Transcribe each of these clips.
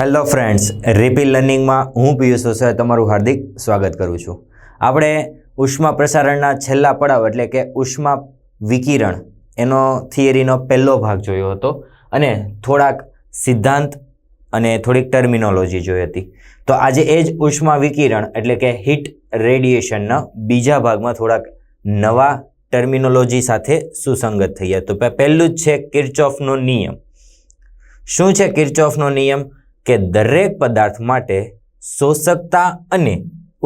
Hello friends, રિપીલ લર્નિંગમાં હું પિયુષ વસાવા તમારું હાર્દિક સ્વાગત કરું છું. આપણે ઉષ્મા પ્રસારણના છેલ્લા પડાવ એટલે કે ઉષ્મા વિકિરણ એનો થિયરીનો પહેલો ભાગ જોયો હતો અને થોડાક સિદ્ધાંત અને થોડીક ટર્મિનોલોજી જોઈ હતી. તો આજે એ જ ઉષ્મા વિકિરણ એટલે કે હીટ રેડિયેશનના બીજા ભાગમાં થોડાક નવા ટર્મિનોલોજી સાથે સુસંગત થયા. તો પહેલું જ છે કિર્ચોફનો નિયમ. શું છે કિર્ચોફનો નિયમ? કે દરેક પદાર્થ માટે શોષકતા અને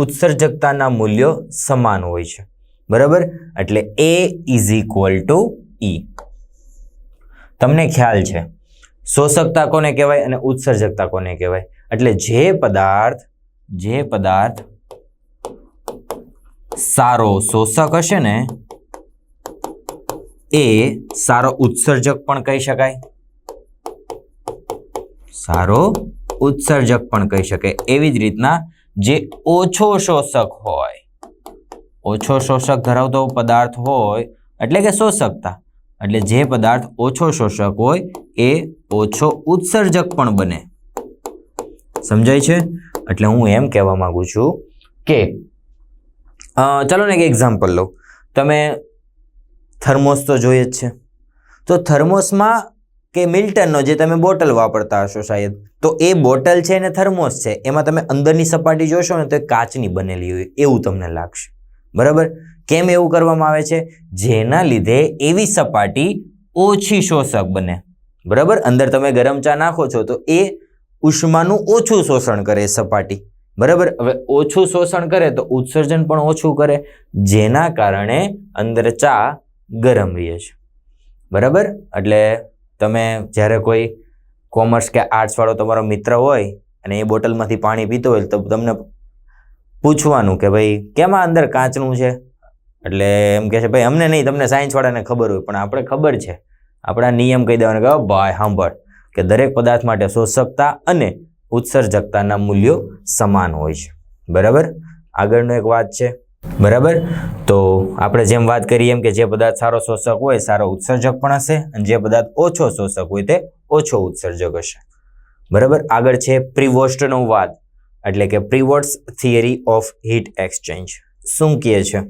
ઉત્સર્જકતાના મૂલ્યો સમાન હોય છે. બરાબર? એટલે A is equal two E. તમને ખ્યાલ છે શોષકતા કોને કહેવાય અને ઉત્સર્જકતા કોને કહેવાય? એટલે જે પદાર્થ સારો શોષક હશે ને એ સારો ઉત્સર્જક પણ કહી શકાય. સારો ઉત્સર્જક પણ કહી શકાય. એવી જ રીતના જે ઓછો શોષક હોય, ઓછો શોષક ધરાવતો પદાર્થ હોય એટલે કે શોષકતા, એટલે જે પદાર્થ ઓછો શોષક હોય એ ઓછો ઉત્સર્જક પણ બને. સમજાય છે? એટલે હું એમ કહેવા માંગુ છું કે ચાલો ને એક એક્ઝામ્પલ લો. તમે થર્મોસ તો જોઈએ જ છે. તો થર્મોસમાં કે મિલ્ટનનો જે તમે બોટલ વાપરતા હશો શાયદ, તો એ બોટલ છે ને થર્મોસ છે, એમાં તમે અંદરની સપાટી જોશો ને તો એ કાચની બનેલી હોય એવું તમને લાગશે. બરાબર? કેમ એવું કરવામાં આવે છે? જેના લીધે એવી સપાટી ઓછી શોષક બને. બરાબર? અંદર તમે ગરમ ચા નાખો છો તો એ ઉષ્માનું ઓછું શોષણ કરે એ સપાટી. બરાબર? હવે ઓછું શોષણ કરે તો ઉત્સર્જન પણ ઓછું કરે, જેના કારણે અંદર ચા ગરમ રહે છે. બરાબર? એટલે તમે જ્યારે કોઈ કોમર્સ કે આર્ટ્સ વાળો તમારો મિત્ર હોય અને એ બોટલમાંથી પાણી પીતો હોય તો તમને પૂછવાનું કે ભાઈ કેમ આ અંદર કાચનું છે? એટલે એમ કહે છે ભાઈ અમને નહીં, તમને સાયન્સ વાળાને ખબર હોય. પણ આપણે ખબર છે, આપણા નિયમ કહી દેવાના કે ભાઈ સાંભળ કે દરેક પદાર્થ માટે શોષકતા અને ઉત્સર્જકતાના મૂલ્યો સમાન હોય છે. બરાબર? આગળનો એક વાત છે. બરાબર? તો આપણે જેમ વાત કરીએ એમ કે જે પદાર્થ સારો શોષક હોય સારો ઉત્સર્જક પણ હશે અને જે પદાર્થ ઓછો શોષક હોય તે ઓછો ઉત્સર્જક હશે. બરાબર? આગળ છે પ્રિવોસ્ટનો વાદ એટલે કે પ્રિવોસ્ટ થિયરી ઓફ હીટ એક્સચેન્જ. શું કહે છે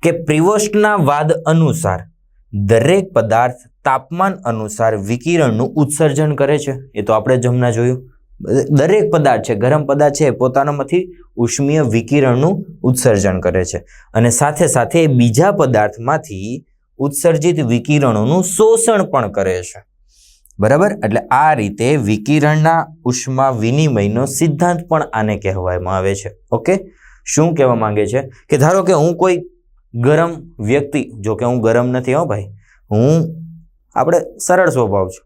કે પ્રિવોસ્ટના વાદ અનુસાર દરેક પદાર્થ તાપમાન અનુસાર વિકિરણનું ઉત્સર્જન કરે છે. એ તો આપણે જ હમણાં જોયું. દરેક પદાર્થ છે, ગરમ પદાર્થ છે, પોતાનામાંથી ઉષ્મીય વિકિરણનું ઉત્સર્જન કરે છે અને સાથે સાથે બીજા પદાર્થમાંથી ઉત્સર્જિત વિકિરણોનું શોષણ પણ કરે છે. બરાબર? એટલે આ રીતે વિકિરણના ઉષ્મા વિનિમયનો સિદ્ધાંત પણ આને કહેવામાં આવે છે. ઓકે? શું કહેવા માંગે છે કે ધારો કે હું કોઈ ગરમ વ્યક્તિ, જો કે હું ગરમ નથી હો ભાઈ, આપણે સરળ સ્વભાવ છે.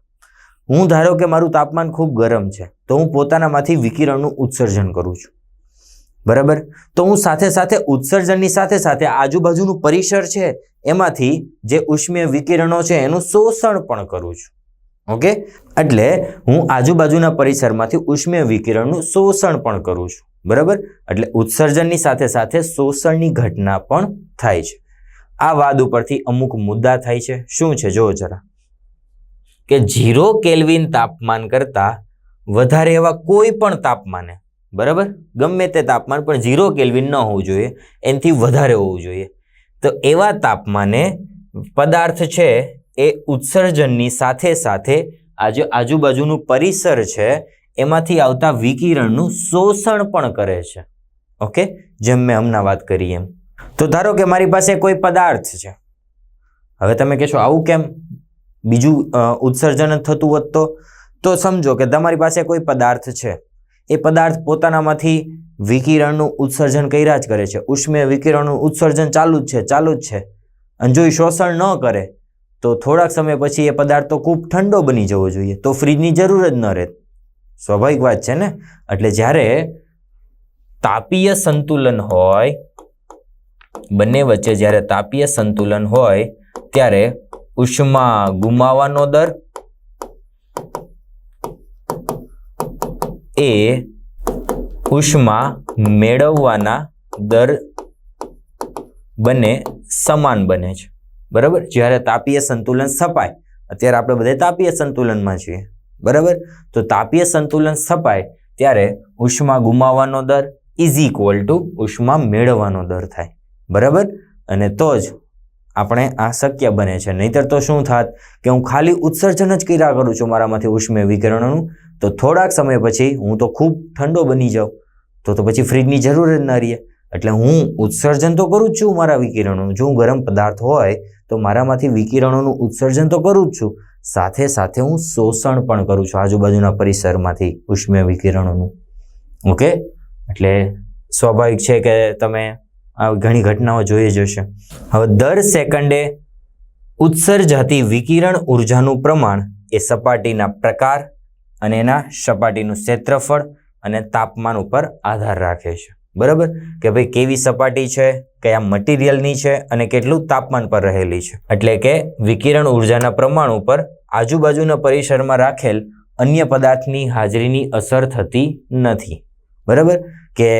હું ધારો કે મારું તાપમાન ખૂબ ગરમ છે તો હું પોતાનામાંથી વિકિરણનું ઉત્સર્જન કરું છું. બરાબર? તો હું સાથે સાથે ઉત્સર્જનની સાથે સાથે આજુબાજુનું પરિસર છે એમાંથી જે ઉષ્મીય વિકિરણો છે એનું શોષણ પણ કરું છું. ઓકે? એટલે હું આજુબાજુના પરિસરમાંથી ઉષ્મીય વિકિરણનું શોષણ પણ કરું છું. બરાબર? એટલે ઉત્સર્જનની સાથે સાથે શોષણની ઘટના પણ થાય છે. આ વાદ ઉપરથી અમુક મુદ્દા થાય છે. શું છે જોવો જરા. કે 0 કેલ્વિન તાપમાન કરતાં વધારે એવા કોઈ પણ તાપમાને, બરાબર, ગમે તે તાપમાન પણ 0 કેલ્વિન ન હોવું જોઈએ, એનાથી વધારે હોવું જોઈએ. તો એવા તાપમાને પદાર્થ છે એ ઉત્સર્જનની સાથે સાથે આજુબાજુનું પરિસર છે એમાંથી આવતા વિકિરણનું શોષણ પણ કરે છે. ઓકે? જેમ મેં હમણાં વાત કરી એમ. તો ધારો કે મારી પાસે કોઈ પદાર્થ છે. હવે તમે કહેશો આવું કેમ? બીજું ઉત્સર્જન થતું હોત તો સમજો કે તમારી પાસે કોઈ પદાર્થ છે, એ પદાર્થ પોતાનામાંથી વિકિરણનું ઉત્સર્જન કર્યા જ કરે છે, ઉષ્મીય વિકિરણનું ઉત્સર્જન ચાલુ જ છે અને જો એ શોષણ ન કરે તો થોડાક સમય પછી એ પદાર્થ તો ખૂબ ઠંડો બની જવો જોઈએ, તો ફ્રીજની જરૂર જ ન રહે. સ્વાભાવિક વાત છે ને? એટલે જ્યારે તાપીય સંતુલન હોય, બંને વચ્ચે જ્યારે તાપીય સંતુલન હોય ત્યારે ઉષ્મા ગુમાવવાનો દર એ ઉષ્મા મેળવવાના દર બંને સમાન બને છે. બરાબર? જ્યારે તાપીય સંતુલન સ્થપાય, અત્યારે આપણે બધા તાપીય સંતુલનમાં છીએ. બરાબર. તો તાપીય સંતુલન સ્થપાય ત્યારે ઉષ્મા ગુમાવવાનો દર ઇઝ ઇક્વલ ટુ ઉષ્મા મેળવવાનો દર થાય. બરાબર. અને તો જ આપણે આ શક્ય બને છે. નહીતર તો શું થાત કે હું ખાલી ઉત્સર્જન જ કર્યા કરું છું મારામાંથી ઉષ્મીય વિકિરણોનું, તો થોડાક સમય પછી હું તો ખૂબ ઠંડો બની જાઉં, તો પછી ફ્રીજની જરૂર જ ન રહે. એટલે હું ઉત્સર્જન તો કરું જ છું મારા વિકિરણોનું. જો હું ગરમ પદાર્થ હોય તો મારામાંથી વિકિરણોનું ઉત્સર્જન તો કરું જ છું, સાથે સાથે હું શોષણ પણ કરું છું આજુબાજુના પરિસરમાંથી ઉષ્મીય વિકિરણોનું. ઓકે, એટલે સ્વાભાવિક છે કે તમે આ ઘણી ઘટનાઓ જોઈ જ હશે. હવે દર સેકન્ડે ઉત્સર્જાતી વિકિરણ ઉર્જાનું પ્રમાણ એ સપાટીના પ્રકાર અને એના સપાટીનું ક્ષેત્રફળ અને તાપમાન ઉપર આધાર રાખે છે. બરાબર, કે ભાઈ કેવી સપાટી છે, કયા મટીરિયલની છે અને કેટલું તાપમાન પર રહેલી છે. એટલે કે વિકિરણ ઉર્જાના પ્રમાણ ઉપર આજુબાજુના પરિસરમાં રાખેલ અન્ય પદાર્થની હાજરીની અસર થતી નથી. બરાબર, કે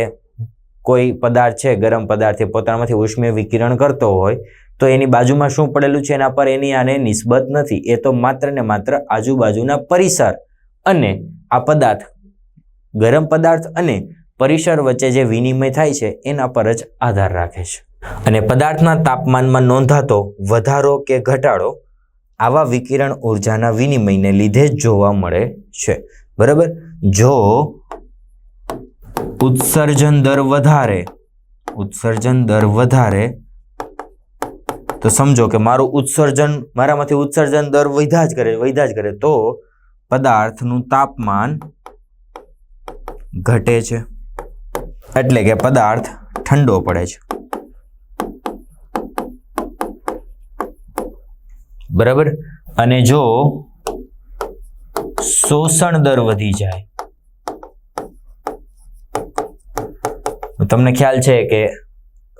કોઈ પદાર્થ છે, ગરમ પદાર્થ, પોતાનામાંથી ઉષ્મીય વિકિરણ કરતો હોય તો એની બાજુમાં શું પડેલું છે એના પર એની આને નિસ્બત નથી. એ તો માત્ર ને માત્ર આજુબાજુના પરિસર અને આ પદાર્થ, ગરમ પદાર્થ અને પરિસર વચ્ચે જે વિનિમય થાય છે એના પર જ આધાર રાખે છે. અને પદાર્થના તાપમાનમાં નોંધાતો વધારો કે ઘટાડો આવા વિકિરણ ઉર્જાના વિનિમયને લીધે જ જોવા મળે છે. બરાબર, જો ઉત્સર્જન દર વધારે તો સમજો કે મારામાંથી ઉત્સર્જન દર વધ્યા જ કરે તો પદાર્થનું તાપમાન ઘટે છે, એટલે કે પદાર્થ ઠંડો પડે છે. બરાબર, અને જો શોષણ દર વધી જાય, તમને ખ્યાલ છે કે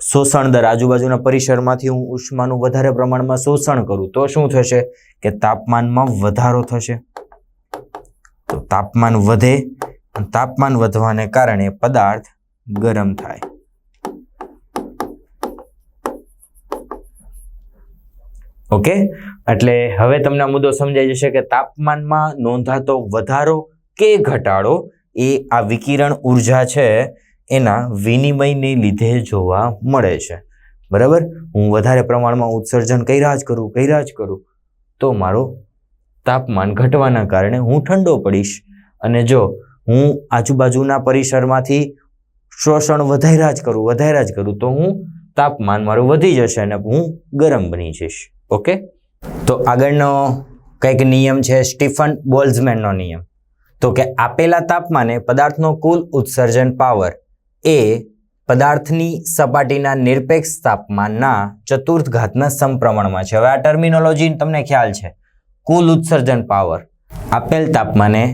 શોષણ દર, આજુબાજુના પરિસરમાંથી હું ઉષ્માનું વધારે પ્રમાણમાં શોષણ કરું તો શું થશે કે તાપમાનમાં વધારો થશે. તો તાપમાન વધે, તાપમાન વધવાને કારણે પદાર્થ ગરમ થાય. ઓકે, એટલે હવે તમને આ મુદ્દો સમજાઈ જશે કે તાપમાનમાં નોંધાતો વધારો કે ઘટાડો એ આ વિકિરણ ઉર્જા છે એના વિનિમયને લીધે જોવા મળે છે. બરાબર, હું વધારે પ્રમાણમાં ઉત્સર્જન કર્યા જ કરું તો મારું તાપમાન ઘટવાના કારણે હું ઠંડો પડીશ, અને જો હું આજુબાજુના પરિસરમાંથી શોષણ વધાર્યા જ કરું તો હું તાપમાન મારું વધી જશે અને હું ગરમ બની જઈશ. ઓકે, તો આગળનો કંઈક નિયમ છે સ્ટીફન બોલ્ટ્ઝમેનનો નિયમ. તો કે આપેલા તાપમાને પદાર્થનો કુલ ઉત્સર્જન પાવર એ પદાર્થની સપાટીના નિરપેક્ષ તાપમાનના ચતુર્થ ઘાતના સમપ્રમાણમાં છે. હવે આ ટર્મિનોલોજી તમને ખ્યાલ છે. કુલ ઉત્સર્જન પાવર આપેલ તાપમાને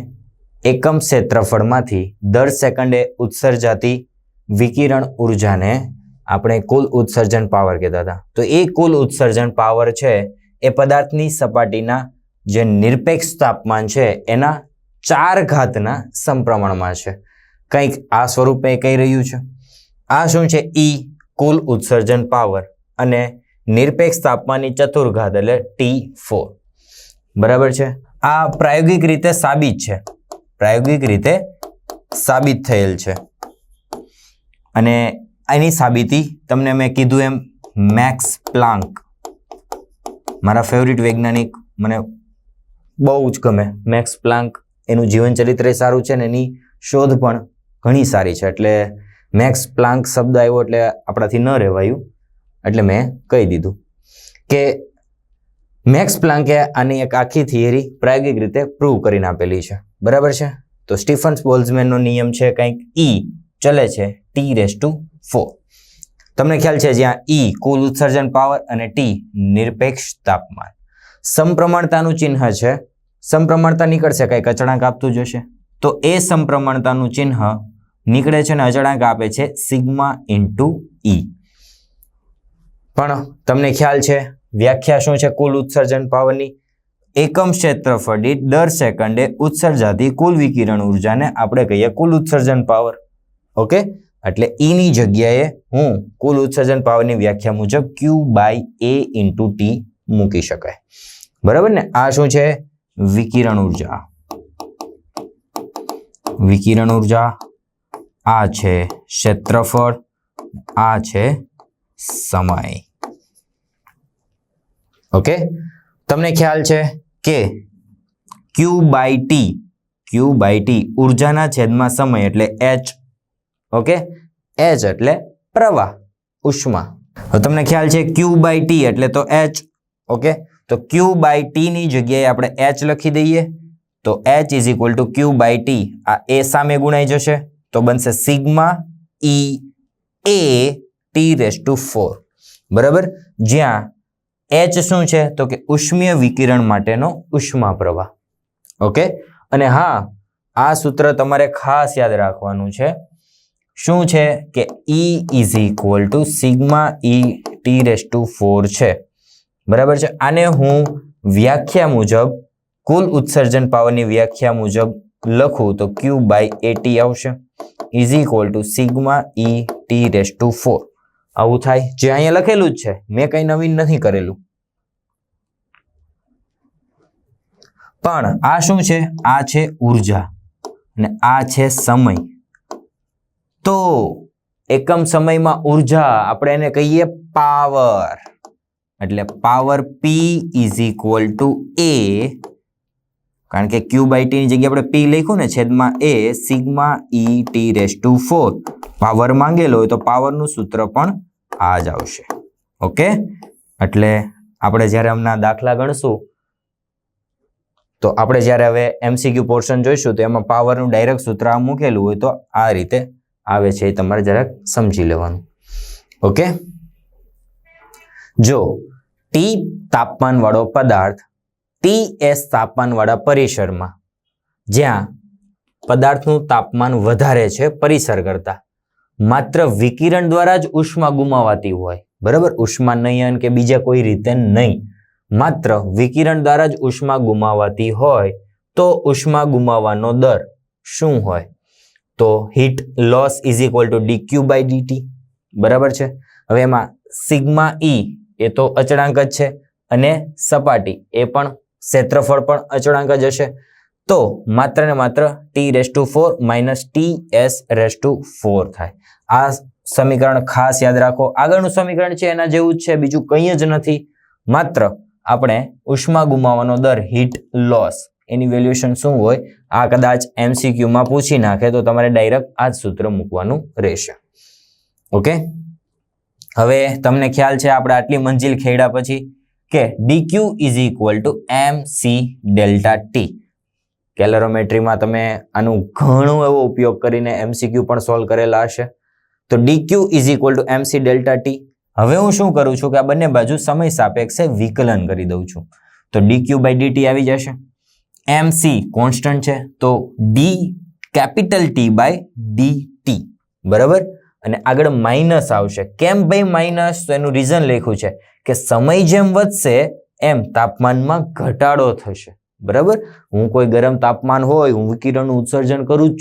એકમ ક્ષેત્રફળમાંથી દર સેકન્ડે ઉત્સર્જાતી વિકિરણ ઉર્જાને આપણે કુલ ઉત્સર્જન પાવર કહેતા હતા. તો એ કુલ ઉત્સર્જન પાવર છે એ પદાર્થની સપાટીના જે નિરપેક્ષ તાપમાન છે એના 4 ઘાતના સમપ્રમાણમાં છે. કંઈક આ સ્વરૂપે કહી રહ્યું છે. આ શું છે? ઈ કુલ ઉત્સર્જન પાવર અને નિરપેક્ષ તાપમાનની ચતુર્ઘાત એટલે T4. બરાબર છે. આ પ્રાયોગિક રીતે સાબિત થયેલ છે. અને એની સાબિતી તમને મેં કીધું એમ મેક્સ પ્લાન્ક, મારા ફેવરિટ વૈજ્ઞાનિક, મને બહુ જ ગમે મેક્સ પ્લાન્ક. એનું જીવન ચરિત્ર સારું છે ને એની શોધ પણ ઘણી સારી છે. એટલે મેક્સ પ્લાન્ક શબ્દ આવ્યો એટલે આપણાથી ન રહેવાયું, એટલે મેં કહી દીધું કે મેક્સ પ્લાન્કે આની એક આખી થિયરી પ્રાયોગિક રીતે પ્રૂવ કરીને આપેલી છે. બરાબર છે. તો સ્ટીફન બોલ્ટ્ઝમેનનો નિયમ છે કંઈક ઈ ચલે છે T4. તમને ખ્યાલ છે જ્યાં ઈ કુલ ઉત્સર્જન પાવર અને T નિરપેક્ષ તાપમાન. સમપ્રમાણતાનું ચિહ્ન છે. સમપ્રમાણતા નીકળશે કંઈક અચળાંક આપતું જશે, તો એ સમપ્રમાણતાનું ચિહ્ન નીકળે છે અને અચળાંક આપે છે સિગ્મા ઇન્ટુ ઈ. પણ તમને ખ્યાલ છે વ્યાખ્યા શું છે કુલ ઉત્સર્જન પાવરની? એકમ ક્ષેત્રફળ દીઠ દર સેકન્ડે ઉત્સર્જાતી કુલ વિકિરણ ઉર્જાને આપણે કહીએ કુલ ઉત્સર્જન પાવર. ઓકે, એટલે ઈની જગ્યાએ હું કુલ ઉત્સર્જન પાવરની વ્યાખ્યા મુજબ Q/A ઇન્ટુ T મૂકી શકાય. બરાબર ને? આ શું છે? વિકિરણ ઉર્જા. વિકિરણ ઉર્જા, આ છે ક્ષેત્રફળ, આ છે સમય. ઓકે, તમને ખ્યાલ છે કે Q/T ઉર્જાના છેદમાં સમય એટલે H. ઓકે, H એટલે પ્રવાહ, ઉષ્મા. હવે તમને ખ્યાલ છે Q/T એટલે તો H. ઓકે, તો Q/T ની જગ્યાએ આપણે H લખી દઈએ તો H = Q/T. આ એ સામે ગુણાઈ જશે તો બનશે સિગ્મા EA T⁴. બરાબર, જ્યાં H શું છે તો કે ઉષ્મીય વિકિરણ માટેનો ઉષ્મા પ્રવાહ. ઓકે, અને હા, આ સૂત્ર તમારે ખાસ યાદ રાખવાનું છે. શું છે કે E = સિગ્મા ET⁴ છે. બરાબર છે. આને હું વ્યાખ્યા મુજબ, કુલ ઉત્સર્જન પાવરની વ્યાખ્યા મુજબ લખું તો Q/AT આવશે = સિગ્મા ET⁴. આવું થાય, જે અહીંયા લખેલું જ છે, મેં કઈ નવીન નથી કરેલું. પણ આ શું છે? આ છે ઉર્જા અને આ છે સમય. તો એકમ સમયમાં ઉર્જા આપણે એને કહીએ પાવર. એટલે પાવર P = A, કારણ કે Q/T ની જગ્યાએ આપણે P લખ્યું ને, છેદમાં A સિગ્મા ET⁴. પાવર માંગેલો હોય તો પાવરનું સૂત્ર પણ આ જ આવશે. ઓકે, એટલે આપણે જ્યારે હમણાં દાખલા ગણશું તો આપણે જ્યારે હવે MCQ પોર્શન જોઈશું તો એમાં પાવરનું ડાયરેક્ટ સૂત્ર આ મૂકેલું હોય તો આ રીતે આવે છે, એ તમારે જરાક સમજી લેવાનું. ઓકે, જો T તાપમાન વાળો પદાર્થ TS તાપમાન વાળા પરિસરમાં, જ્યાં પદાર્થનું તાપમાન વધારે છે પરિસર કરતા, માત્ર વિકિરણ દ્વારા જ ઉષ્મા ગુમાવાતી હોય. બરાબર, ઉષ્માનયન કે બીજા કોઈ રીતે નહીં, માત્ર વિકિરણ દ્વારા જ ઉષ્મા ગુમાવાતી હોય તો ઉષ્મા ગુમાવવાનો દર શું હોય? તો હીટ લોસ = dQ/dt. બરાબર છે. હવે એમાં સિગ્મા E એ તો અચળાંક જ છે અને સપાટી એ પણ, ક્ષેત્રફળ પણ અચળાંક જ હશે. તો માત્ર ને માત્ર T⁴ - TS⁴ થાય. આ સમીકરણ ખાસ યાદ રાખો. આગળનું સમીકરણ છે એના જેવું જ છે, બીજું કંઈ જ નથી. માત્ર આપણે ઉષ્મા ગુમાવવાનો દર, હીટ લોસ, એની વેલ્યુએશન શું હોય, આ કદાચ MCQ માં પૂછી નાખે તો તમારે ડાયરેક્ટ આ જ સૂત્ર મૂકવાનું રહેશે. ઓકે, હવે તમને ખ્યાલ છે આપણે આટલી મંજિલ ખેડ્યા પછી કે dq = mc∆t. કેલરોમેટ્રીમાં તમે આનો ઘણો એવો ઉપયોગ કરીને MCQ પણ સોલ્વ કરેલા હશે. તો dq = mc∆t. હવે હું શું કરું છું કે આ બંને બાજુ સમય સાપેક્ષે વિકલન કરી દઉં છું તો dQ/dt આવી જશે. mc કોન્સ્ટન્ટ છે તો dT/dt. બરાબર, અને આગળ માઇનસ આવશે. કેમ ભાઈ માઇનસ? તો એનું રીઝન લખ્યું છે કે સમય જેમ વધશે એમ તાપમાનમાં ઘટાડો થશે. બરાબર, હું કોઈ ગરમ તાપમાન હોય, હું વિકિરણનું ઉત્સર્જન કરું જ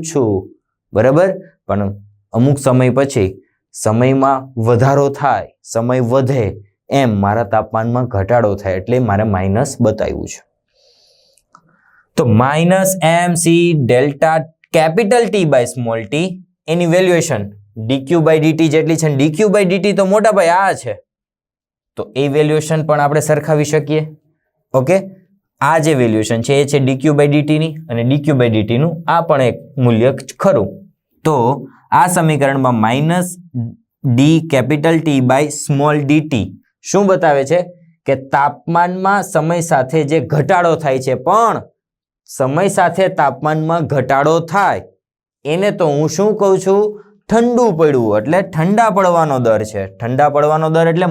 છું. બરાબર, પણ અમુક સમય પછી સમયમાં વધારો થાય, સમય વધે એમ મારા તાપમાનમાં ઘટાડો થાય, એટલે મારે માઇનસ બતાવ્યું છે. તો -mc∆T/t એની વેલ્યુએશન dQ/dt જેટલી છે. dQ/dt તો મોટા ભાઈ આ છે, તો એ વેલ્યુએશન પણ આપણે સરખાવી શકીએ. ઓકે, આ જે વેલ્યુએશન છે એ છે dQ/dt ની, અને dQ/dt નું આ પણ એક મૂલ્ય ખરું. તો આ સમીકરણમાં -dT/dt શું બતાવે છે કે તાપમાનમાં સમય સાથે જે ઘટાડો થાય છે, પણ સમય સાથે તાપમાનમાં ઘટાડો થાય એને તો હું શું કહું છું? ઠંડુ પડવું, એટલે ઠંડા પડવાનો દર છે. ઠંડા પડવાનો દર એટલે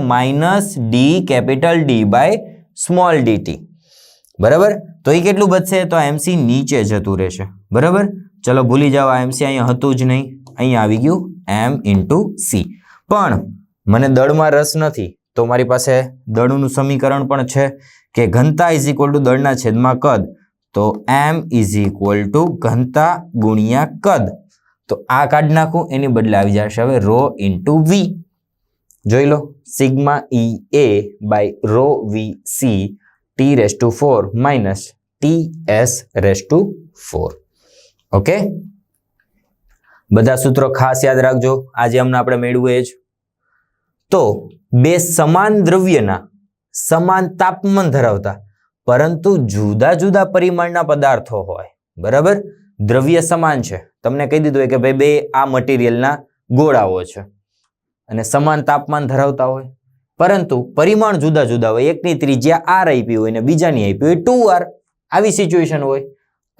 -dT/dt. બરાબર, તો એ કેટલું બચશે? તો MC નીચે જતું રહેશે. બરાબર, ચલો ભૂલી જાઓ, આ MC અહીંયા હતું જ નહીં, અહીંયા આવી ગયું m/c. પણ મને દળમાં રસ નથી તો મારી પાસે દળનું સમીકરણ પણ છે કે ઘનતા = દળના છેદમાં કદ. તો m = ઘનતા ગુણ્યા કદ. તો આ કાઢી નાખું, એની બદલે આવી જશે હવે ρ × v. જોઈ લો, sigma EA/ρVc T⁴ - TS⁴. Okay, બધા સૂત્રો ખાસ યાદ રાખજો, આજે અમને આપણે મેળવ્યું એ જ. તો બે સમાન દ્રવ્યના સમાન તાપમાન ધરાવતા પરંતુ જુદા જુદા પરિમાણના પદાર્થો હોય, બરાબર, દ્રવ્ય સમાન છે, તમને કહી દીધું કે ભાઈ બે આ મટીરિયલના ગોળાઓ છે અને સમાન તાપમાન ધરાવતા હોય, પરંતુ પરિમાણ જુદા જુદા હોય, એકની ત્રિજ્યા r આપી હોય અને બીજાની આપી હોય 2r, આવી સિચ્યુએશન હોય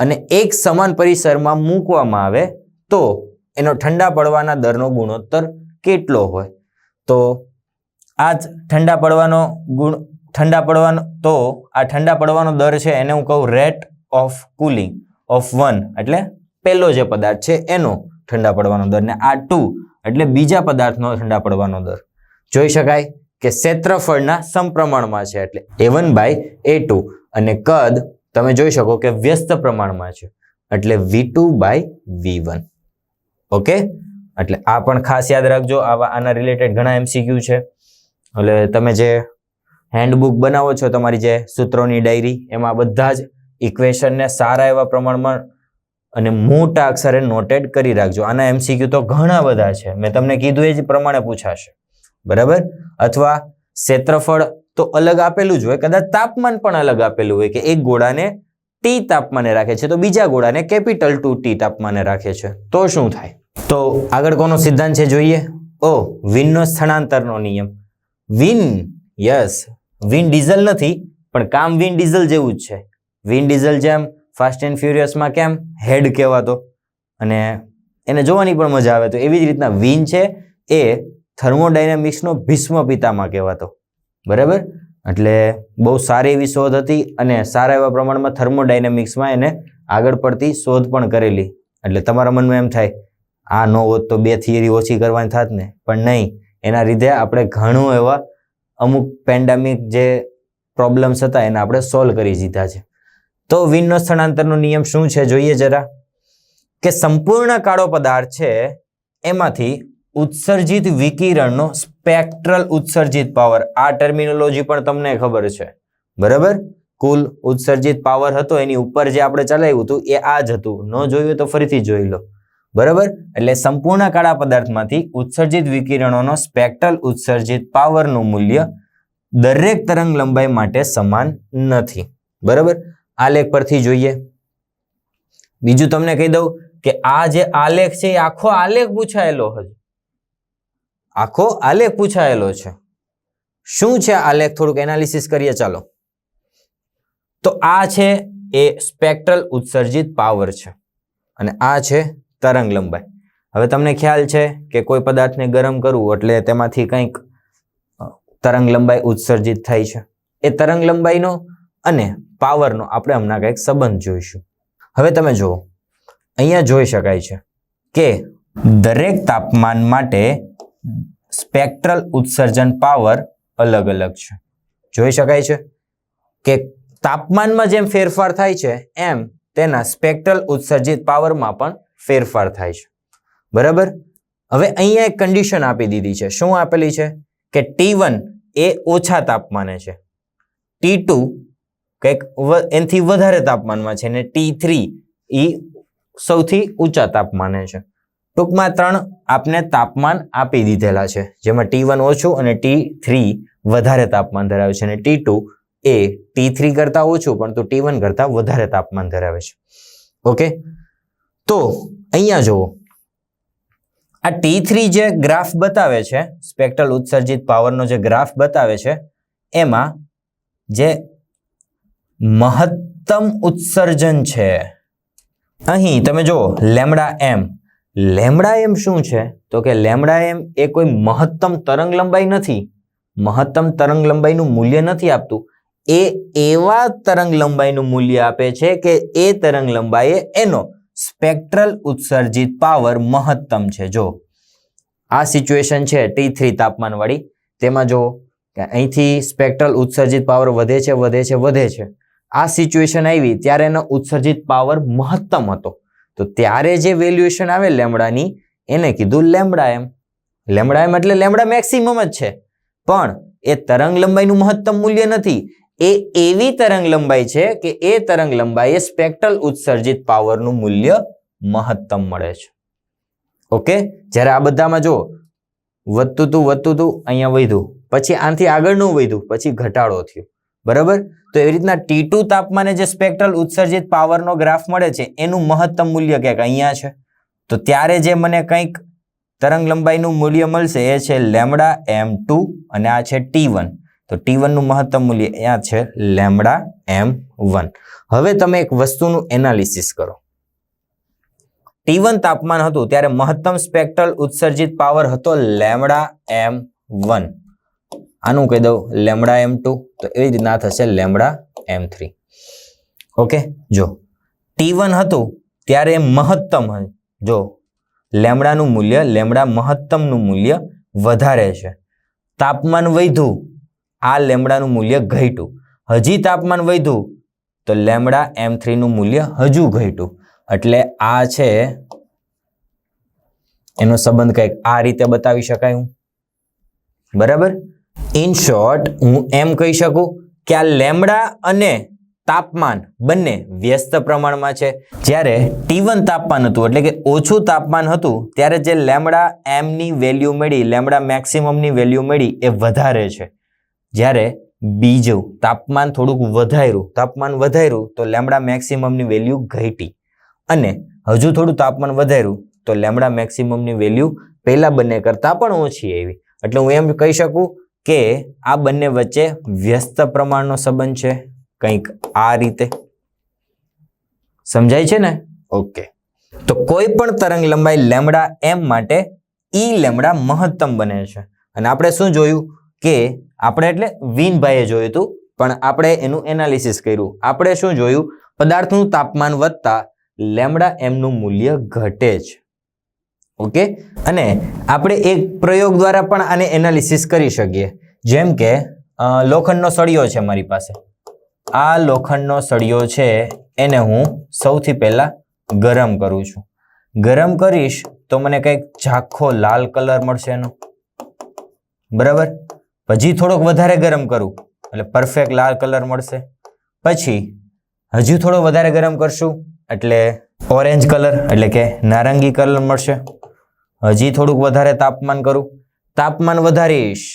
અને એક સમાન પરિસરમાં મૂકવામાં આવે તો એનો ઠંડા પડવાના દરનો ગુણોત્તર કેટલો હોય? તો આ ઠંડા પડવાનો દર છે એને હું કહું રેટ ઓફ કુલિંગ ઓફ 1, એટલે પહેલો જે પદાર્થ છે એનો ઠંડા પડવાનો દર, ને આ 2 એટલે બીજા પદાર્થનો ઠંડા પડવાનો દર. જોઈ શકાય કે ક્ષેત્રફળના સમપ્રમાણમાં છે એટલે A1/A2 અને કદ તમે જોઈ શકો કે વ્યસ્ત પ્રમાણમાં છે એટલે V2/V1. ઓકે, એટલે આ પણ ખાસ યાદ રાખજો. આના રિલેટેડ ઘણા MCQ છે. એટલે તમે જે હેન્ડબુક બનાવો છો, તમારી જે સૂત્રોની ડાયરી, એમાં બધા જ ઇક્વેશનને સારા એવા પ્રમાણમાં અને મોટા અક્ષરે નોટેડ કરી રાખજો. આના MCQ તો ઘણા બધા છે, મેં તમને કીધું એ જ પ્રમાણે પૂછાશે, બરાબર. અથવા ક્ષેત્રફળ તો અલગ આપેલું જ હોય, કદાચ તાપમાન પણ અલગ આપેલું હોય કે એક ગોળાને T તાપમાને રાખે છે તો બીજા ગોળાને કેપિટલ 2T તાપમાને રાખે છે, તો શું થાય? તો આગળ કોનો સિદ્ધાંત છે જોઈએ? વિનનો સ્થળાંતરનો નિયમ. વિન, યસ, વિન ડીઝલ નથી પણ કામ વિન ડીઝલ જેવું જ છે. વિન ડીઝલ જેમ ફાસ્ટ એન્ડ ફ્યુરિયસમાં કેમ હેડ કહેવાતો અને એને જોવાની પણ મજા આવે, તો એવી જ રીતના વિન છે એ થર્મોડાયનેમિક્સનો ભીષ્મ પિતામહ કહેવાતો, બરાબર. એટલે બહુ સારી એવી શોધ હતી અને સારા એવા પ્રમાણમાં થર્મોડાયનેમિક્સમાં એને આગળ પડતી શોધ પણ કરેલી. એટલે તમારા મનમાં એમ થાય આ ન હોત તો 2 થિયરી ઓછી કરવાની થાત ને, પણ નહીં, એના લીધે આપણે ઘણું એવા અમુક પેન્ડેમિક જે પ્રોબ્લેમ્સ હતા એને આપણે સોલ્વ કરી દીધા છે. તો વિનનો સ્થળાંતરનો નિયમ શું છે જોઈએ જરા. કે સંપૂર્ણ કાળો પદાર્થ છે એમાંથી ઉત્સર્જિત વિકિરણનો સ્પેક્ટ્રલ ઉત્સર્જિત પાવર, આ ટર્મિનોલોજી પણ તમને ખબર છે, બરાબર. કુલ ઉત્સર્જિત પાવર હતો એની ઉપર જે આપણે ચલાવ્યું હતું એ આ જ હતું. ન જોયું તો ફરીથી જોઈ લો, બરાબર. એટલે સંપૂર્ણ કાળા પદાર્થમાંથી ઉત્સર્જિત વિકિરણોનો સ્પેક્ટ્રલ ઉત્સર્જિત પાવરનું મૂલ્ય દરેક તરંગ લંબાઈ માટે સમાન નથી, બરાબર. આલેખ પરથી જોઈએ. બીજું તમને કહી દઉં કે આ જે આલેખ છે એ આખો આલેખ પૂછાયેલો હશે, આખો આલેખ પૂછાયેલો છે. શું છે આલેખ? થોડુંક એનાલિસિસ કરીએ ચાલો. તો આ છે એ સ્પેક્ટ્રલ ઉત્સર્જિત પાવર છે અને આ છે તરંગ લંબાઈ. હવે તમને ખ્યાલ છે કે કોઈ પદાર્થને ગરમ કરવું એટલે તેમાંથી કંઈક તરંગ લંબાઈ ઉત્સર્જિત થાય છે. એ તરંગ લંબાઈનો અને પાવરનો આપણે હમણાં કંઈક સંબંધ જોઈશું. હવે તમે જુઓ, અહીંયા જોઈ શકાય છે કે દરેક તાપમાન માટે સ્પેક્ટ્રલ ઉત્સર્જન પાવર અલગ અલગ છે. જોઈ શકાય છે કે તાપમાનમાં જેમ ફેરફાર થાય છે એમ તેના સ્પેક્ટ્રલ ઉત્સર્જિત પાવરમાં પણ ફેરફાર થાય છે, બરાબર. હવે અહીંયા એક કન્ડિશન આપી દીધી છે. શું આપેલી છે? કે T1 એ ઓછા તાપમાને છે, T2 કંઈક એનાથી વધારે તાપમાનમાં છે અને T3 એ સૌથી ઊંચા તાપમાને છે. ટૂંકમાં 3 આપને તાપમાન આપી દીધેલા છે, જેમાં T1 ઓછું અને T3 વધારે તાપમાન ધરાવે છે અને T2 એ T3 કરતા ઓછું પરંતુ T1 કરતા વધારે તાપમાન ધરાવે છે. ઓકે, તો અહીંયા જુઓ, આ T3 જે ગ્રાફ બતાવે છે, સ્પેક્ટ્રલ ઉત્સર્જિત પાવરનો જે ગ્રાફ બતાવે છે, એમાં જે મહત્તમ ઉત્સર્જન છે અહીં તમે જુઓ લેમ્ડા એમ. લેમ્ડા એમ શું છે? તો કે લેમ્ડા એમ એ કોઈ મહત્તમ તરંગ લંબાઈ નથી, મહત્તમ તરંગ લંબાઈનું મૂલ્ય નથી આપતું. એ એવા તરંગ લંબાઈનું મૂલ્ય આપે છે કે એ તરંગ લંબાઈએ એનો સ્પેક્ટ્રલ ઉત્સર્જિત પાવર મહત્તમ છે. જો આ સિચ્યુએશન છે T3 તાપમાન વાળી, તેમાં જો કે અહીંથી સ્પેક્ટ્રલ ઉત્સર્જિત પાવર વધે છે વધે છે વધે છે. આ સિચ્યુએશન આવી ત્યારે એનો ઉત્સર્જિત પાવર મહત્તમ હતો, તો ત્યારે જે વેલ્યુએશન આવે લેમ્ડાની એને કીધું લેમ્ડા એમ. લેમ્ડા એમ એટલે લેમ્ડા મેક્સિમમ જ છે, પણ એ તરંગ લંબાઈનું મહત્તમ મૂલ્ય નથી. એ એવી તરંગ લંબાઈ છે કે એ તરંગ લંબાઈએ સ્પેક્ટ્રલ ઉત્સર્જિત પાવરનું મૂલ્ય મહત્તમ મળે છે. ઓકે, જ્યારે આ બધામાં જો વધતું હતું અહીંયા વધ્યું, પછી આનાથી આગળનું વધ્યું, પછી ઘટાડો થયો. બરાબર, તો એવી રીતના T2 તાપમાને જે સ્પેક્ટ્રલ ઉત્સર્જિત પાવરનો ગ્રાફ મળે છે એનું મહત્તમ મૂલ્ય ક્યાંક અહીંયા છે. તો ત્યારે જે મને કંઈક તરંગ લંબાઈનું મૂલ્ય મળશે એ છે લેમડા m2 અને આ છે T1. તો T1 નું મહત્તમ મૂલ્ય અહીંયા છે લેમડા m1. હવે તમે એક વસ્તુનું એનાલિસિસ કરો. T1 તાપમાન હતું ત્યારે મહત્તમ સ્પેક્ટ્રલ ઉત્સર્જિત પાવર હતો લેમડા m1. આનું કહી દઉં લેમડા m2, તો એવી રીતના થશે લેમડા m3. ઓકે, જો T1 હતું ત્યારે મહત્તમ, જો લેમડાનું મૂલ્ય, લેમડા મહત્તમનું મૂલ્ય વધારે છે. તાપમાન વધ્યું, આ લેમડાનું મૂલ્ય ઘટ્યું. હજી તાપમાન વધ્યું તો લેમડા m3 નું મૂલ્ય હજુ ઘટ્યું. એટલે આ છે એનો સંબંધ કંઈક આ રીતે બતાવી શકાય. બરાબર, ઇન શોર્ટ હું એમ કહી શકું કે આ લેમડા અને તાપમાન બંને વ્યસ્ત પ્રમાણમાં છે. જ્યારે T1 તાપમાન હતું એટલે કે ઓછું તાપમાન હતું ત્યારે જે લેમડા m ની વેલ્યુ મળી, લેમડા મેક્સિમમની વેલ્યુ મળી એ વધારે છે. જ્યારે બીજું તાપમાન થોડુંક વધાર્યું તો લેમડા મેક્સિમમની વેલ્યુ ઘટી, અને હજુ થોડું તાપમાન વધાર્યું તો લેમડા મેક્સિમમની વેલ્યુ પહેલા બંને કરતાં પણ ઓછી આવી. એટલે હું એમ કહી શકું કે આ બંને વચ્ચે વ્યસ્ત પ્રમાણનો સંબંધ છે, કંઈક આ રીતે. સમજાય છે ને? ઓકે, તો કોઈ પણ તરંગ લંબાઈ લેમડા m માટે E લેમડા મહત્તમ બને છે. અને આપણે શું જોયું કે આપણે એટલે વિનભાઈએ જોયું હતું, પણ આપણે એનું એનાલિસિસ કર્યું. આપણે શું જોયું? પદાર્થનું તાપમાન વધતા લેમડા m નું મૂલ્ય ઘટે છે. ઓકે, અને આપણે એક પ્રયોગ દ્વારા પણ આને એનાલિસિસ કરી શકીએ. જેમ કે લોખંડનો સળિયો છે મારી પાસે. આ લોખંડનો સળિયો છે એને હું સૌથી પહેલા ગરમ કરું છું. ગરમ કરીશ તો મને કંઈક ઝાંખો લાલ કલર મળશે એનો. બરાબર, પછી થોડોક વધારે ગરમ કરું એટલે પરફેક્ટ લાલ કલર મળશે. પછી હજુ થોડો વધારે ગરમ કરશું એટલે ઓરેન્જ કલર એટલે કે નારંગી કલર મળશે. હજી થોડુંક વધારે તાપમાન કરું, તાપમાન વધારીશ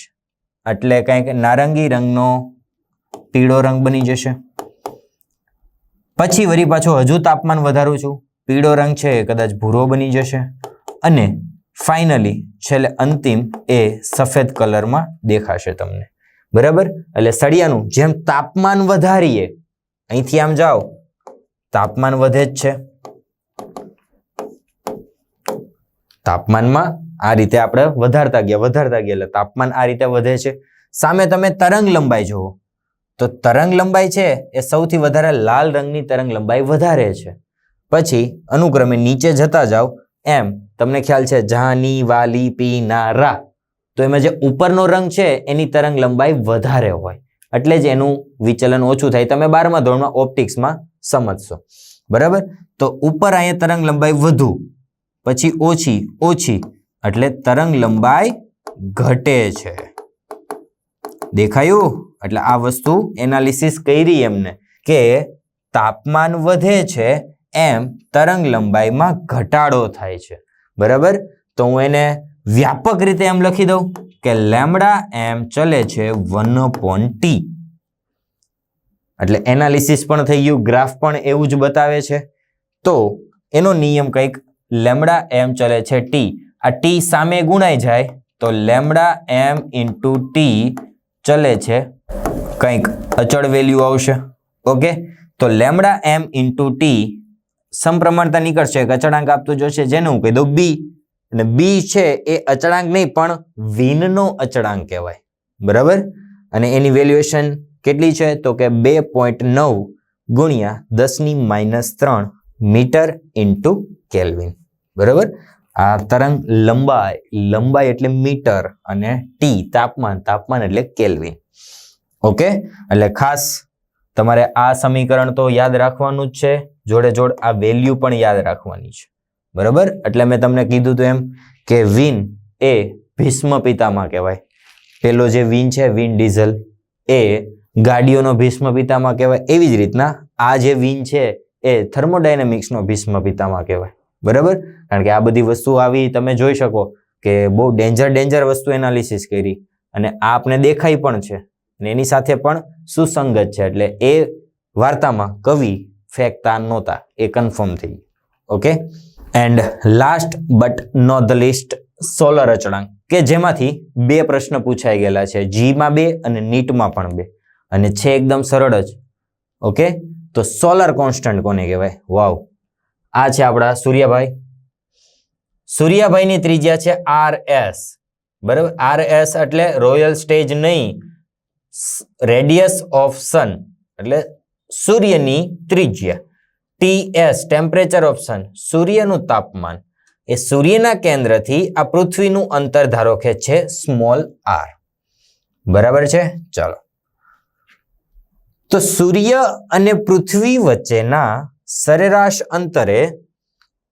એટલે કંઈક નારંગી રંગનો પીળો રંગ બની જશે. પછી વળી પાછો હજુ તાપમાન વધારું છું, પીળો રંગ છે કદાચ ભૂરો બની જશે. અને ફાઇનલી છેલ્લે અંતિમ એ સફેદ કલરમાં દેખાશે તમને. બરાબર, એટલે સળિયાનું જેમ તાપમાન વધારીએ, અહીંથી આમ જાઓ તાપમાન વધે જ છે. તાપમાનમાં આ રીતે આપણે વધારતા ગયા એટલે તાપમાન આ રીતે વધે છે. સામે તમે તરંગ લંબાઈ જુઓ તો તરંગ લંબાઈ છે એ સૌથી વધારે લાલ રંગની તરંગ લંબાઈ વધારે છે. પછી અનુક્રમે નીચે જતા જાઓ એમ તમને ખ્યાલ છે જાની, વાલી, પી, ના, રા, તો એમાં જે ઉપરનો રંગ છે એની તરંગ લંબાઈ વધારે હોય, એટલે જ એનું વિચલન ઓછું થાય. તમે 12મા ધોરણમાં ઓપ્ટિક્સમાં સમજશો. બરાબર, તો ઉપર અહીંયા તરંગ લંબાઈ વધુ, પછી ઓછી, એટલે તરંગ લંબાઈ ઘટે છે. દેખાયું? એટલે આ વસ્તુ એનાલિસિસ કરી એમને કે તાપમાન વધે છે એમ તરંગ લંબાઈમાં ઘટાડો થાય છે. બરાબર, તો હું એને વ્યાપક રીતે એમ લખી દઉં કે લેમડા m ચલે છે 1/t. એટલે એનાલિસિસ પણ થઈ ગયું, ગ્રાફ પણ એવું જ બતાવે છે. તો એનો નિયમ કંઈક લેમડા m ચલે છે t, આ t સામે ગુણાઈ જાય તો લેમડા m ઇન્ટુ t ચલે છે કંઈક અચળ વેલ્યુ આવશે. ઓકે, તો લેમડા m ઇન્ટુ t સમપ્રમાણતા નીકળશે, એક અચળાંક આપતું જોશે જેને હું કહી દઉં b. અને b છે એ અચળાંક નહીં પણ વિનનો અચળાંક કહેવાય. બરાબર, અને એની વેલ્યુએશન કેટલી છે તો કે 2.9 ગુણ્યા 10⁻³ મીટર ઇન્ટુ કેલ્વિન. બરાબર, આ તરંગ લંબાઈ એટલે મીટર, અને ટી તાપમાન એટલે કેલ્વિન. ઓકે, એટલે ખાસ તમારે આ સમીકરણ તો યાદ રાખવાનું જ છે, જોડે આ વેલ્યુ પણ યાદ રાખવાની છે. બરાબર, એટલે મેં તમને કીધું હતું એમ કે વિન એ ભીષ્મ પિતામહ કહેવાય. પેલો જે વિન છે વિન ડીઝલ એ ગાડીઓનો ભીષ્મ પિતામહ કહેવાય. એવી જ રીતના આ જે વિન છે એ થર્મોડાયનેમિક્સનો ભીષ્મ પિતામહ કહેવાય. બરાબર, કારણ કે આ બધી વસ્તુ આવી તમે જોઈ શકો કે બહુ ડેન્જર વસ્તુ એનાલિસિસ કરી અને આ આપને દેખાય પણ છે અને એની સાથે પણ સુસંગત છે, એટલે એ વાર્તામાં કવિ ફેંકતા નહોતા, એ કન્ફર્મ થઈ. Okay, and last but not the least, solar અચળાંક, કે જેમાંથી 2 પ્રશ્ન પૂછાઈ ગયેલા છે, જીમાં 2 અને નીટમાં પણ 2, અને છે એકદમ સરળ જ. ઓકે, તો સોલર કોન્સ્ટન્ટ કોને કહેવાય? વાવ, આ છે આપણા સૂર્યાભાઈ. સૂર્યાભાઈની ત્રિજ્યા છે RS. બરાબર, RS એટલે રોયલ સ્ટેજ નહીં, રેડિયસ ઓફ સન એટલે સૂર્યની ત્રિજ્યા. TS ટેમ્પરેચર ઓફ સન, સૂર્યનું તાપમાન. એ સૂર્યના કેન્દ્રથી આ પૃથ્વીનું અંતર ધારો કે છે સ્મોલ r. બરાબર છે? ચાલો, તો સૂર્ય અને પૃથ્વી વચ્ચેના સરેરાશ અંતરે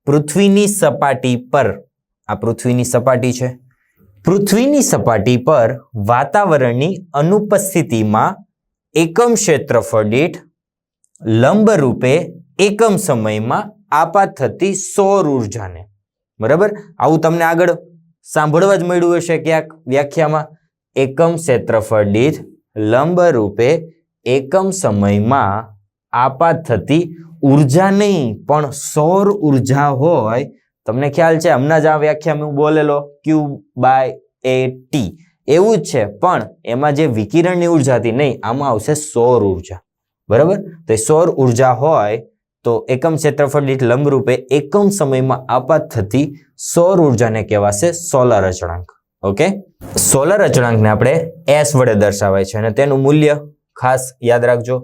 પૃથ્વીની સપાટી પર, આ પૃથ્વીની સપાટી છે, પૃથ્વીની સપાટી પર વાતાવરણની અનુપસ્થિતિમાં એકમ ક્ષેત્રફળ દીઠ લંબરૂપે એકમ સમયમાં આપાત થતી સૌર ઉર્જાને, બરાબર, આવું તમને આગળ સાંભળવા જ મળ્યું હશે ક્યાંક વ્યાખ્યામાં, એકમ ક્ષેત્રફળ દીઠ લંબરૂપે એકમ સમયમાં આપાત થતી ઉર્જા નહીં પણ સૌર ઉર્જા હોય. તમને ખ્યાલ છે હમણાં જ આ વ્યાખ્યામાં હું બોલેલો Q/A/T, એવું જ છે, પણ એમાં જે વિકિરણની ઉર્જા હતી નહીં, આમાં આવશે સૌર ઉર્જા. બરાબર, તો એ સૌર ઉર્જા હોય તો એકમ ક્ષેત્રફળ દીઠ લંબરૂપે એકમ સમયમાં આપાત થતી સૌર ઉર્જાને કહેવાશે સોલર અચળાંક. ઓકે, સોલર અચળાંકને આપણે S વડે દર્શાવાય છે અને તેનું મૂલ્ય ખાસ યાદ રાખજો,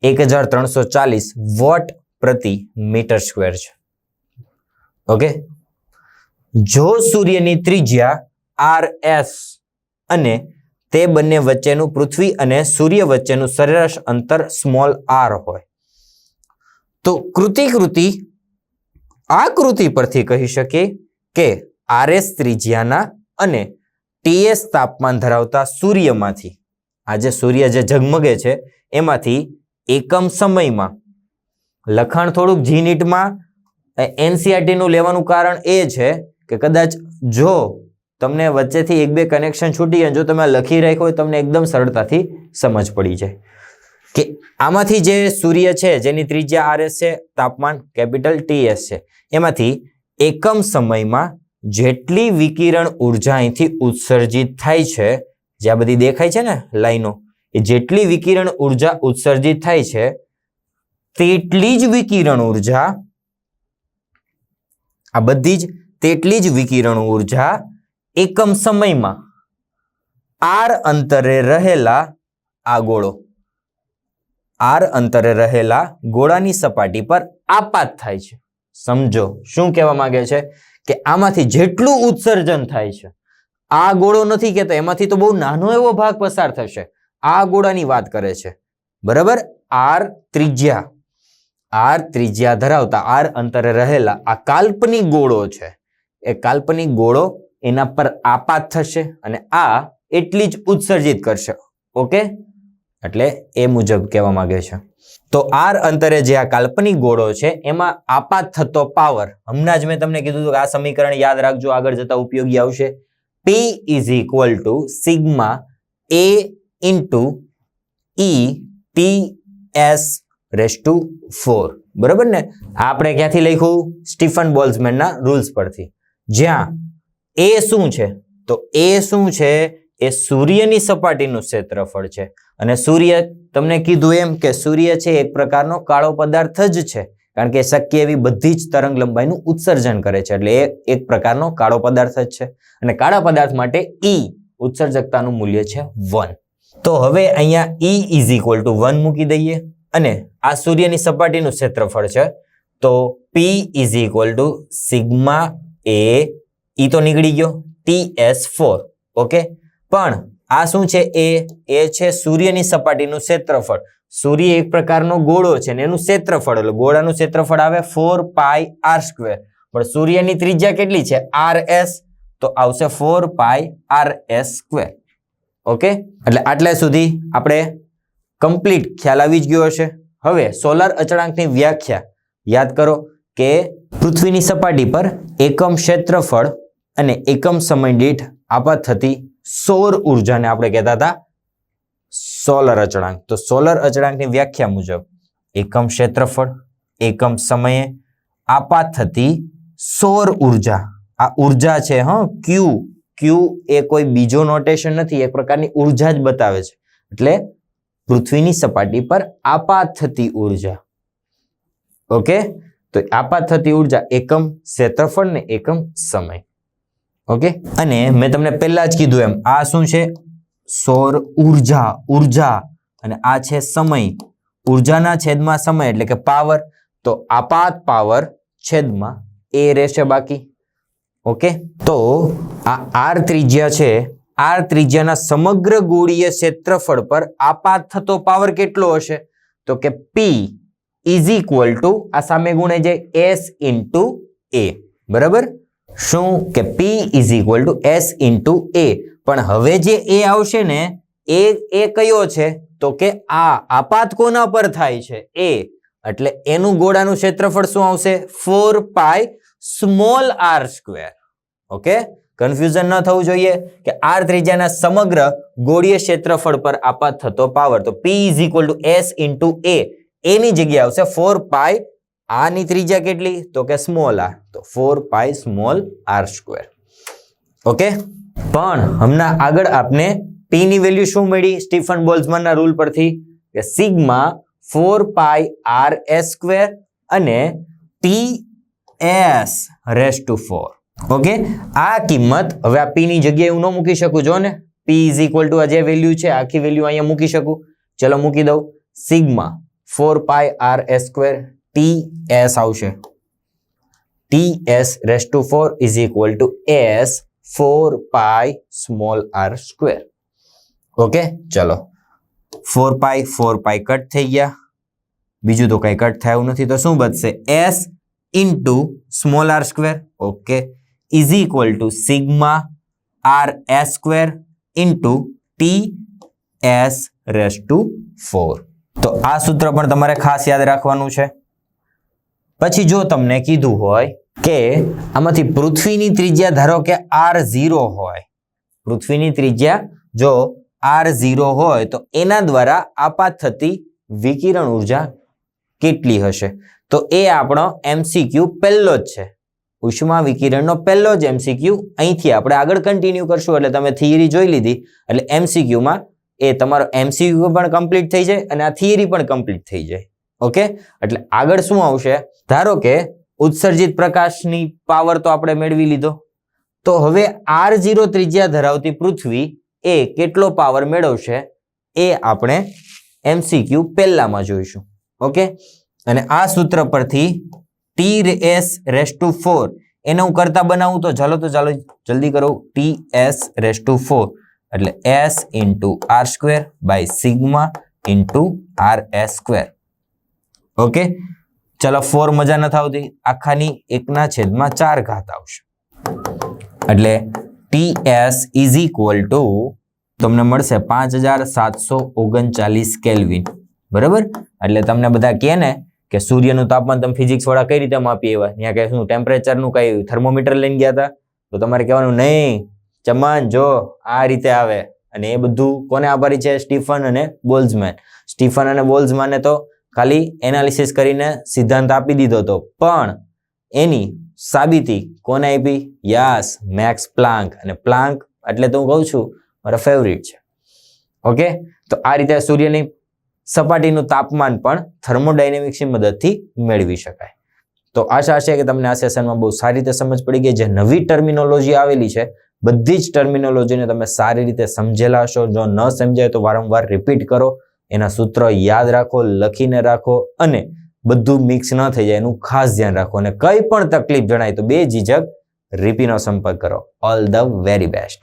1340 વોટ પ્રતિ મીટર સ્ક્વેર છે. ઓકે, જો સૂર્યની ત્રિજ્યા RS અને તે બંને વચ્ચેનું પૃથ્વી અને સૂર્ય વચ્ચેનું સરેરાશ અંતર સ્મોલ r હોય તો આ કૃતિ પરથી કહી શકીએ કે RS ત્રિજ્યાના અને TS તાપમાન ધરાવતા સૂર્યમાંથી, આ જે સૂર્ય જે ઝગમગે છે એમાંથી એકમ સમયમાં, લખાણ થોડુંક જીનીટમાં NCERT નું લેવાનું કારણ એ છે કે કદાચ જો તમને વચ્ચેથી 1-2 કનેક્શન છૂટી ગયા, જો તમે લખી રાખ્યો હોય તમને એકદમ સરળતાથી સમજ પડી જાય કે આમાંથી જે સૂર્ય છે જેની ત્રિજ્યા RS છે, તાપમાન કેપિટલ TS છે, એમાંથી એકમ સમયમાં જેટલી વિકિરણ ઉર્જા અહીંથી ઉત્સર્જિત થાય છે, જે આ બધી દેખાય છે ને લાઈનો, એ જેટલી વિકિરણ ઉર્જા ઉત્સર્જિત થાય છે તેટલી જ વિકિરણ ઉર્જા, આ બધી જ તેટલી જ વિકિરણ ઉર્જા એકમ સમયમાં r અંતરે રહેલા આ ગોળો, r અંતરે રહેલા ગોળાની સપાટી પર આપાત થાય છે. સમજો શું કહેવા માંગે છે કે આમાંથી જેટલું ઉત્સર્જન થાય છે, આ ગોળો નથી કહેતો, એમાંથી તો બહુ નાનો એવો ભાગ પસાર થશે, આ ગોળાની વાત કરે છે. બરાબર, r ત્રિજ્યા ધરાવતા r અંતરે રહેલા આ કાલ્પનિક ગોળો છે, એ કાલ્પનિક ગોળો એના પર આપાત થશે અને આ એટલી જ ઉત્સર્જિત કરશે. ઓકે, એટલે એ મુજબ કહેવા માંગે છે. તો r અંતરે જે આ કાલ્પનિક ગોળો છે એમાં આપાત થતો પાવર, હમણાં જ મેં તમને કીધું કે આ સમીકરણ યાદ રાખજો, આગળ જતા ઉપયોગી આવશે. P = sigma A × E/T/S⁴. બરાબર ને? આપણે ક્યાંથી લખ્યું? સ્ટીફન બોલ્ટ્ઝમેનના રૂલ્સ પરથી. જ્યાં A શું છે? તો A શું છે? એ સૂર્યની સપાટીનું ક્ષેત્રફળ છે અને સૂર્ય, તમને કીધું એમ કે સૂર્ય છે એક પ્રકારનો કાળો પદાર્થ જ છે, કારણ કે શક્ય એવી બધી જ તરંગ લંબાઈનું ઉત્સર્જન કરે છે, એટલે એ એક પ્રકારનો કાળો પદાર્થ જ છે અને કાળા પદાર્થ માટે E ઉત્સર્જકતાનું મૂલ્ય છે 1. તો હવે અહીંયા E = 1 મૂકી દઈએ અને આ સૂર્યની સપાટીનું ક્ષેત્રફળ છે, તો P = સિગ્મા A, E તો નીકળી ગયો, TS⁴. ઓકે, પણ આ શું છે? એ છે સૂર્યની સપાટીનું ક્ષેત્રફળ. સૂર્ય એક પ્રકારનો ગોળો છે ને એનું ક્ષેત્રફળ, એટલે ગોળાનું ક્ષેત્રફળ આવે 4πr², પણ સૂર્યની ત્રિજ્યા કેટલી છે? RS, તો આવશે 4πrs². ઓકે, એટલે આટલા સુધી આપણે કમ્પ્લીટ ખ્યાલ આવી જ ગયો હશે. હવે સોલર અચળાંકની વ્યાખ્યા યાદ કરો કે પૃથ્વીની સપાટી પર એકમ ક્ષેત્રફળ અને એકમ સમય દીઠ આપાત થતી સૌર ઉર્જાને આપણે કહેતા હતા સોલર અચળાંક. તો સોલર અચળાંકની વ્યાખ્યા મુજબ એકમ ક્ષેત્રફળ, એકમ સમયે આપાત થતી સૌર ઉર્જા, આ ઉર્જા છે ક્યુ. ક્યુ એ કોઈ બીજો નોટેશન નથી, એક પ્રકારની ઉર્જા જ બતાવે છે. એટલે પૃથ્વીની સપાટી પર આપાત થતી ઉર્જા. ઓકે, તો આપાત થતી ઉર્જા એકમ ક્ષેત્રફળ ને એકમ સમય. ઓકે, અને મેં તમને પહેલા જ કીધું એમ આ શું છે? સૌર ઉર્જા. ઉર્જા અને આ છે સમય. ઉર્જાના છેદમાં સમય એટલે કે પાવર. તો આપાત પાવર છેદમાં એ રહેશે બાકી. ઓકે, તો આ આર ત્રિજ્યા છે. આર ત્રિજ્યાના સમગ્ર ગોળીય ક્ષેત્રફળ પર આપાત થતો પાવર કેટલો હશે? તો કે પી ઇઝ ઇક્વલ ટુ આ સામે ગુણે જાય એસ ઇન્ટુ એ. બરાબર? શું કે P is equal to S into A. પણ હવે જે એ આવશે ને એ કયો છે? તો કે આ આપાત કોના પર થાય છે? એ. એટલે એનું ગોળાનું ક્ષેત્રફળ શું આવશે? 4 pi small r square. Okay, confusion ન થવું જોઈએ કે આર ત્રિજ્યાના સમગ્ર ગોળીય ક્ષેત્રફળ પર આપાત થતો પાવર. તો P is equal to S into A. એની જગ્યાએ આવશે 4 પાઈ. આની ત્રિજ્યા કેટલી? તો કે સ્મોલ આર. તો 4 pi small r square. Okay, પણ હમણાં આગળ આપને P ની વેલ્યુ શું મળી સ્ટીફન બોલ્ટ્ઝમેનના રૂલ પરથી? કે sigma 4 pi r s square અને TS રેઝ ટુ 4. ઓકે, આ કિંમત હવે આ P ની જગ્યાએ હું ન મૂકી શકું. જો ને P ઇઝ ઇક્વલ ટુ આ જે વેલ્યુ છે આખી વેલ્યુ અહીંયા મૂકી શકું. ચલો મૂકી દઉં. Sigma 4 pi r s square TS આવશે. TS raise to 4 is equal to S 4 pi small r square. Okay, ચલો 4 પાઈ કટ થઈ ગયા. બીજું તો કઈ કટ થયું નથી, તો શું બચશે? S into small r square. Okay, is equal to sigma r s square into TS raise to 4. તો આ સૂત્ર પણ તમારે ખાસ યાદ રાખવાનું છે. પછી જો તમને કીધું હોય કે આમાંથી પૃથ્વીની ત્રિજ્યા ધારો કે R0 હોય, પૃથ્વીની ત્રિજ્યા જો R0 હોય તો એના દ્વારા આપાત થતી વિકિરણ ઉર્જા કેટલી હશે? તો એ આપણો MCQ પહેલો જ છે. ઉષ્મા વિકિરણનો પહેલો જ MCQ. અહીંથી આપણે આગળ કન્ટિન્યુ કરશું એટલે તમે થિયરી જોઈ લીધી એટલે MCQ માં એ તમારો MCQ પણ કમ્પ્લીટ થઈ જાય અને આ થિયરી પણ કમ્પ્લીટ થઈ જાય. ઓકે, એટલે આગળ શું આવશે? ધારો કે ઉત્સર્જિત પ્રકાશની પાવર તો આપણે મેળવી લીધો. તો હવે R0 ત્રિજ્યા ધરાવતી પૃથ્વી એ કેટલો પાવર મેળવશે એ આપણે MCQ પહેલામાં જોઈશું. ઓકે, અને આ સૂત્ર પરથી TS રેઝ ટુ 4 એને હું કરતા બનાવું તો ચાલો જલ્દી કરો. TS રેઝ ટુ 4 એટલે S into r square by sigma into r s square. Okay, ચલો 4 મજા નથી આવતી, આખાની 1/4 ઘાત આવશે. એટલે TS ઇઝ ઇક્વલ ટુ તમને મળશે 5739 કેલ્વિન. બરાબર? એટલે તમને બધા કહે ને કે સૂર્યનું તાપમાન તમે ફિઝિક્સ વાળા કઈ રીતે માપી આવ્યા? ત્યાં કે શું ટેમ્પરેચરનું કઈ થર્મોમીટર લઈને ગયા હતા? તો તમારે કહેવાનું નહીં, ચમન જો આ રીતે આવે. અને એ બધું કોને આભારી છે? સ્ટીફન અને બોલ્ટ્ઝમેન. સ્ટીફન અને બોલ્ટ્ઝમેને તો ખાલી એનાલિસિસ કરીને સિદ્ધાંત આપી દીધો હતો, પણ એની સાબિતી કોને આપી? Yes, Max Planck. અને પ્લાન્ક એટલે તો હું કહું છું મારા ફેવરિટ છે. ઓકે, તો આ રીતે સૂર્યની સપાટીનું તાપમાન પણ થર્મોડાયનેમિક્સની મદદથી મેળવી શકાય. તો આશા છે કે તમને આ સેશનમાં બહુ સારી રીતે સમજ પડી ગઈ. જે નવી ટર્મિનોલોજી આવેલી છે બધી જ ટર્મિનોલોજીને તમે સારી રીતે સમજેલા હશો. જો ન સમજાય તો વારંવાર રિપીટ કરો, એના સૂત્રો યાદ રાખો, લખીને રાખો અને બધું મિક્સ ન થઈ જાય એનું ખાસ ધ્યાન રાખો. અને કઈ પણ તકલીફ જણાય તો બેઝિઝક રીપીનો સંપર્ક કરો. All the very best.